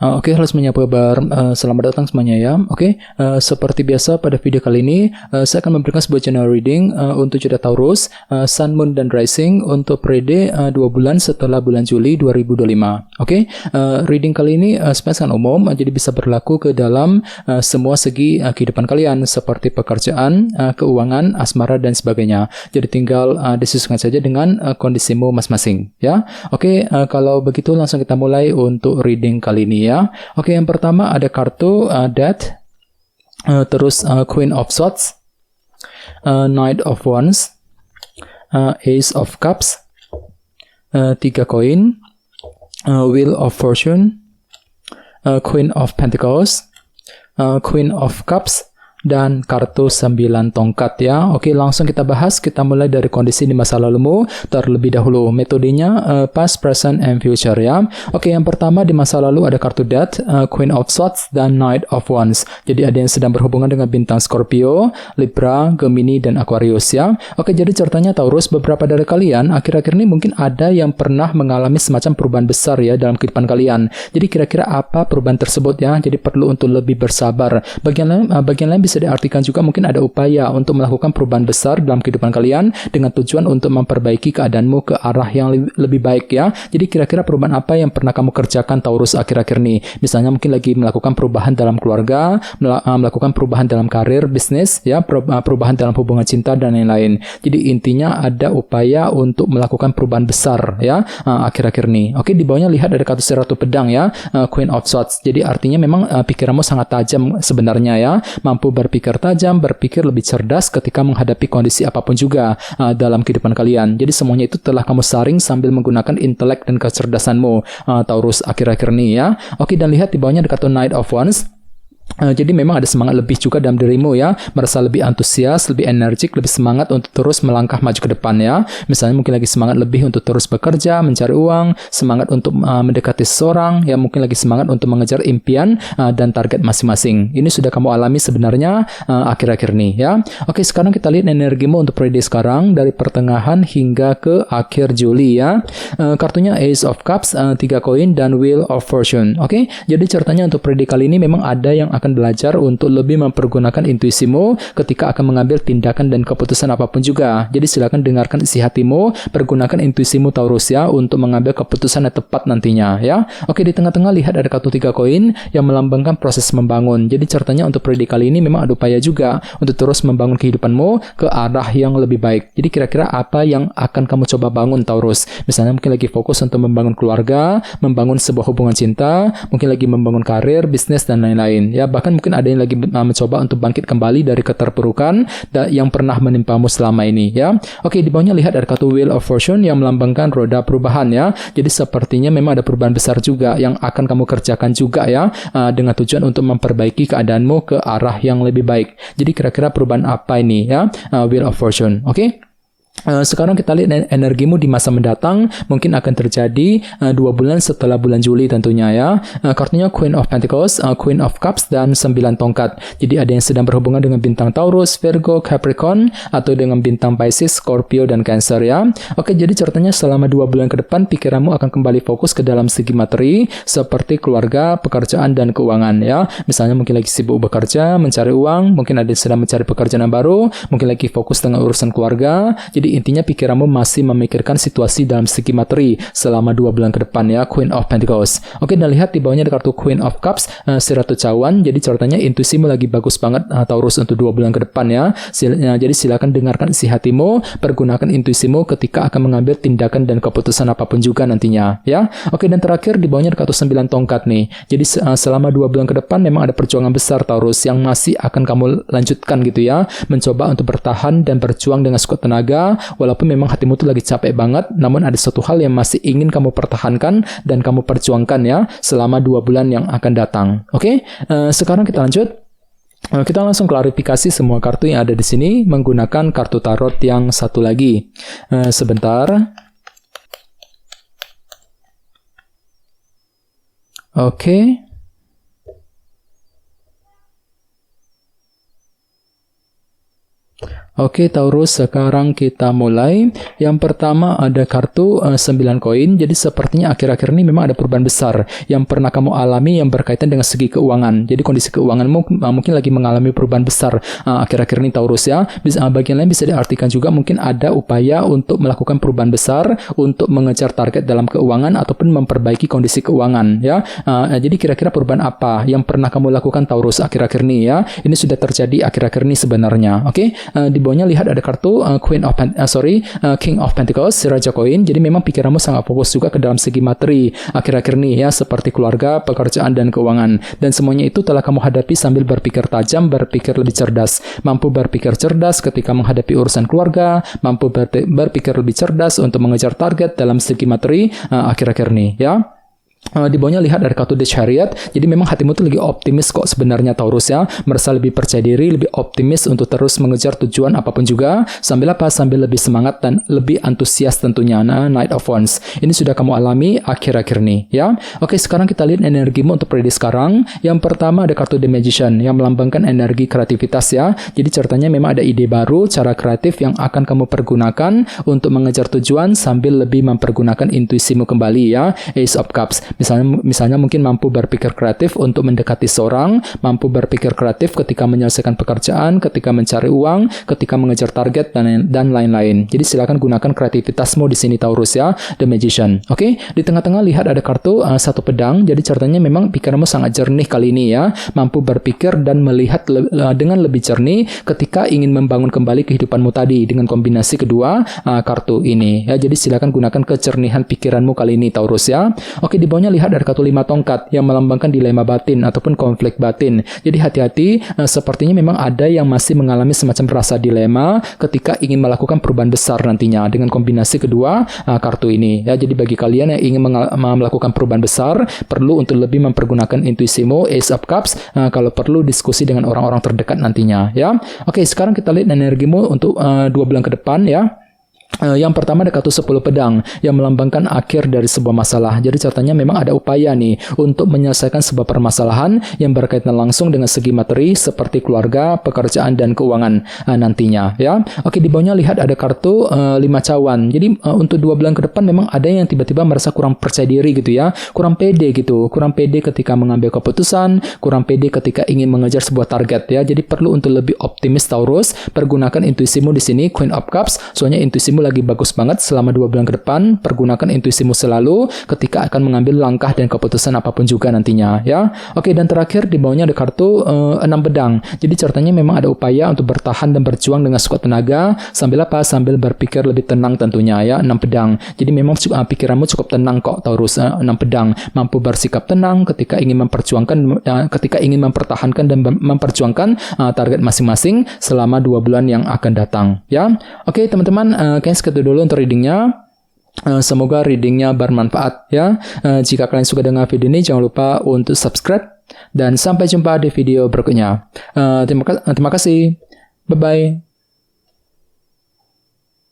Oke, halo semuanya, apa kabar? Selamat datang semuanya ya. Oke, seperti biasa pada video kali ini, saya akan memberikan sebuah general reading untuk zodiak Taurus, Sun, Moon, dan Rising untuk periode 2 bulan setelah bulan Juli 2025. Oke, reading kali ini sangat umum, jadi bisa berlaku ke dalam semua segi kehidupan kalian, seperti pekerjaan, keuangan, asmara, dan sebagainya. Jadi tinggal disesuaikan saja dengan kondisimu masing-masing ya. Oke, kalau begitu langsung kita mulai untuk reading kali ini ya. Oke, yang pertama ada kartu Death, terus Queen of Swords, Knight of Wands, Ace of Cups, 3 koin, Wheel of Fortune, Queen of Pentacles, Queen of Cups, dan kartu 9 tongkat ya. Oke, langsung kita bahas. Kita mulai dari kondisi di masa lalumu terlebih dahulu. Metodenya past, present, and future ya. Oke, yang pertama di masa lalu ada kartu Death, Queen of Swords, dan Knight of Wands. Jadi ada yang sedang berhubungan dengan bintang Scorpio, Libra, Gemini, dan Aquarius ya. Oke, jadi ceritanya Taurus, beberapa dari kalian akhir-akhir ini mungkin ada yang pernah mengalami semacam perubahan besar ya dalam kehidupan kalian. Jadi kira-kira apa perubahan tersebut ya? Jadi perlu untuk lebih bersabar. Bagian lain bisa diartikan juga mungkin ada upaya untuk melakukan perubahan besar dalam kehidupan kalian dengan tujuan untuk memperbaiki keadaanmu ke arah yang lebih baik ya. Jadi kira-kira perubahan apa yang pernah kamu kerjakan Taurus akhir-akhir ini? Misalnya mungkin lagi melakukan perubahan dalam keluarga, melakukan perubahan dalam karir, bisnis ya, perubahan dalam hubungan cinta dan lain-lain. Jadi intinya ada upaya untuk melakukan perubahan besar ya akhir-akhir ini. Oke, di bawahnya lihat ada kartu Ratu Pedang ya, Queen of Swords. Jadi artinya memang pikiranmu sangat tajam sebenarnya ya, mampu berpikir tajam, berpikir lebih cerdas ketika menghadapi kondisi apapun juga dalam kehidupan kalian. Jadi semuanya itu telah kamu saring sambil menggunakan intelek dan kecerdasanmu, Taurus akhir-akhir ini ya. Oke, dan lihat di bawahnya ada kartu Knight of Wands. Jadi memang ada semangat lebih juga dalam dirimu ya, merasa lebih antusias, lebih energik, lebih semangat untuk terus melangkah maju ke depan ya. Misalnya mungkin lagi semangat lebih untuk terus bekerja, mencari uang, semangat untuk mendekati seseorang, ya mungkin lagi semangat untuk mengejar impian dan target masing-masing. Ini sudah kamu alami sebenarnya akhir-akhir ini ya. Oke, sekarang kita lihat energimu untuk periode sekarang dari pertengahan hingga ke akhir Juli ya. Kartunya Ace of Cups, 3 koin, dan Wheel of Fortune. Oke, jadi ceritanya untuk periode kali ini memang ada yang akan belajar untuk lebih mempergunakan intuisimu ketika akan mengambil tindakan dan keputusan apapun juga. Jadi silakan dengarkan isi hatimu, pergunakan intuisimu Taurus ya untuk mengambil keputusan yang tepat nantinya ya. Oke, di tengah-tengah lihat ada kartu 3 koin yang melambangkan proses membangun. Jadi ceritanya untuk periode kali ini memang ada upaya juga untuk terus membangun kehidupanmu ke arah yang lebih baik. Jadi kira-kira apa yang akan kamu coba bangun Taurus? Misalnya mungkin lagi fokus untuk membangun keluarga, membangun sebuah hubungan cinta, mungkin lagi membangun karir, bisnis, dan lain-lain ya. Bahkan mungkin ada yang lagi mencoba untuk bangkit kembali dari keterpurukan yang pernah menimpamu selama ini ya. Oke, di bawahnya lihat ada kartu Wheel of Fortune yang melambangkan roda perubahan ya. Jadi sepertinya memang ada perubahan besar juga yang akan kamu kerjakan juga ya, dengan tujuan untuk memperbaiki keadaanmu ke arah yang lebih baik. Jadi kira-kira perubahan apa ini ya, Wheel of Fortune. Oke. Sekarang kita lihat energimu di masa mendatang mungkin akan terjadi 2 bulan setelah bulan Juli tentunya ya. Kartunya Queen of Pentacles, Queen of Cups, dan 9 tongkat. Jadi ada yang sedang berhubungan dengan bintang Taurus, Virgo, Capricorn, atau dengan bintang Pisces, Scorpio, dan Cancer ya. Oke, jadi ceritanya selama 2 bulan ke depan pikiranmu akan kembali fokus ke dalam segi materi seperti keluarga, pekerjaan, dan keuangan ya. Misalnya mungkin lagi sibuk bekerja, mencari uang, mungkin ada yang sedang mencari pekerjaan yang baru, mungkin lagi fokus dengan urusan keluarga. Jadi intinya pikiranmu masih memikirkan situasi dalam segi materi selama 2 bulan ke depan ya, Queen of Pentacles. Oke, dan lihat di bawahnya ada kartu Queen of Cups, si Ratu Cawan. Jadi ceritanya intuisimu lagi bagus banget Taurus untuk 2 bulan ke depan ya. Jadi silakan dengarkan isi hatimu, pergunakan intuisimu ketika akan mengambil tindakan dan keputusan apapun juga nantinya ya. Oke, dan terakhir di bawahnya ada kartu 9 tongkat nih. Jadi selama 2 bulan ke depan memang ada perjuangan besar Taurus yang masih akan kamu lanjutkan gitu ya, mencoba untuk bertahan dan berjuang dengan sekuat tenaga. Walaupun memang hatimu tuh lagi capek banget, namun ada suatu hal yang masih ingin kamu pertahankan dan kamu perjuangkan ya selama 2 bulan yang akan datang. Oke, sekarang kita lanjut. Kita langsung klarifikasi semua kartu yang ada di sini menggunakan kartu tarot yang satu lagi. Sebentar. Oke. Oke, Taurus, sekarang kita mulai. Yang pertama ada kartu 9 koin. Jadi sepertinya akhir-akhir ini memang ada perubahan besar yang pernah kamu alami yang berkaitan dengan segi keuangan. Jadi kondisi keuanganmu mungkin lagi mengalami perubahan besar akhir-akhir ini, Taurus ya. Bagian lain bisa diartikan juga mungkin ada upaya untuk melakukan perubahan besar untuk mengejar target dalam keuangan ataupun memperbaiki kondisi keuangan ya. Jadi kira-kira perubahan apa yang pernah kamu lakukan, Taurus, akhir-akhir ini ya. Ini sudah terjadi akhir-akhir ini sebenarnya. Oke, di bawahnya lihat ada kartu King of Pentacles, Raja Koin. Jadi memang pikiranmu sangat fokus juga ke dalam segi materi akhir-akhir ini ya, seperti keluarga, pekerjaan, dan keuangan. Dan semuanya itu telah kamu hadapi sambil berpikir tajam, berpikir lebih cerdas. Mampu berpikir cerdas ketika menghadapi urusan keluarga, mampu berpikir lebih cerdas untuk mengejar target dalam segi materi akhir-akhir ini ya. Di bawahnya lihat ada kartu The Chariot. Jadi memang hatimu tuh lagi optimis kok sebenarnya, Taurus ya. Merasa lebih percaya diri, lebih optimis untuk terus mengejar tujuan apapun juga. Sambil lebih semangat dan lebih antusias tentunya. Knight of Wands. Ini sudah kamu alami akhir-akhir ini ya. Oke, sekarang kita lihat energimu untuk periode sekarang. Yang pertama ada kartu The Magician yang melambangkan energi kreativitas ya. Jadi ceritanya memang ada ide baru, cara kreatif yang akan kamu pergunakan untuk mengejar tujuan sambil lebih mempergunakan intuisimu kembali ya. Ace of Cups. Misalnya mungkin mampu berpikir kreatif untuk mendekati seorang, mampu berpikir kreatif ketika menyelesaikan pekerjaan, ketika mencari uang, ketika mengejar target, dan lain-lain. Jadi silakan gunakan kreativitasmu di sini, Taurus ya, The Magician. Oke, di tengah-tengah lihat ada kartu satu pedang. Jadi ceritanya memang pikiranmu sangat jernih kali ini ya, mampu berpikir dan melihat dengan lebih jernih ketika ingin membangun kembali kehidupanmu tadi dengan kombinasi kedua kartu ini ya. Jadi silakan gunakan kejernihan pikiranmu kali ini, Taurus ya. Oke, di bawahnya lihat ada kartu 5 tongkat yang melambangkan dilema batin ataupun konflik batin. Jadi hati-hati, sepertinya memang ada yang masih mengalami semacam rasa dilema ketika ingin melakukan perubahan besar nantinya dengan kombinasi kedua kartu ini ya. Jadi bagi kalian yang ingin melakukan perubahan besar, perlu untuk lebih mempergunakan intuisimu, Ace of Cups, kalau perlu diskusi dengan orang-orang terdekat nantinya ya. Oke, sekarang kita lihat energimu untuk 2 bulan ke depan ya. Yang pertama ada kartu 10 pedang yang melambangkan akhir dari sebuah masalah. Jadi ceritanya memang ada upaya nih untuk menyelesaikan sebuah permasalahan yang berkaitan langsung dengan segi materi seperti keluarga, pekerjaan, dan keuangan nantinya ya. Oke, di bawahnya lihat ada kartu 5 cawan. Jadi untuk 2 bulan ke depan memang ada yang tiba-tiba merasa kurang percaya diri gitu ya, kurang pede gitu, kurang pede ketika mengambil keputusan, kurang pede ketika ingin mengejar sebuah target ya. Jadi perlu untuk lebih optimis, Taurus. Pergunakan intuisimu di sini, Queen of Cups. Soalnya intuisimu lagi bagus banget selama 2 bulan ke depan. Pergunakan intuisimu selalu ketika akan mengambil langkah dan keputusan apapun juga nantinya ya. Oke, dan terakhir di bawahnya ada kartu 6 pedang. Jadi ceritanya memang ada upaya untuk bertahan dan berjuang dengan sekuat tenaga sambil sambil berpikir lebih tenang tentunya ya. 6 pedang. Jadi memang pikiranmu cukup tenang kok, Taurus. 6 pedang mampu bersikap tenang ketika ingin memperjuangkan, ketika ingin mempertahankan dan memperjuangkan target masing-masing selama 2 bulan yang akan datang ya. Oke, teman-teman, segitu dulu untuk readingnya. Semoga readingnya bermanfaat ya. Jika kalian suka dengan video ini, jangan lupa untuk subscribe dan sampai jumpa di video berikutnya. Terima kasih. Bye bye.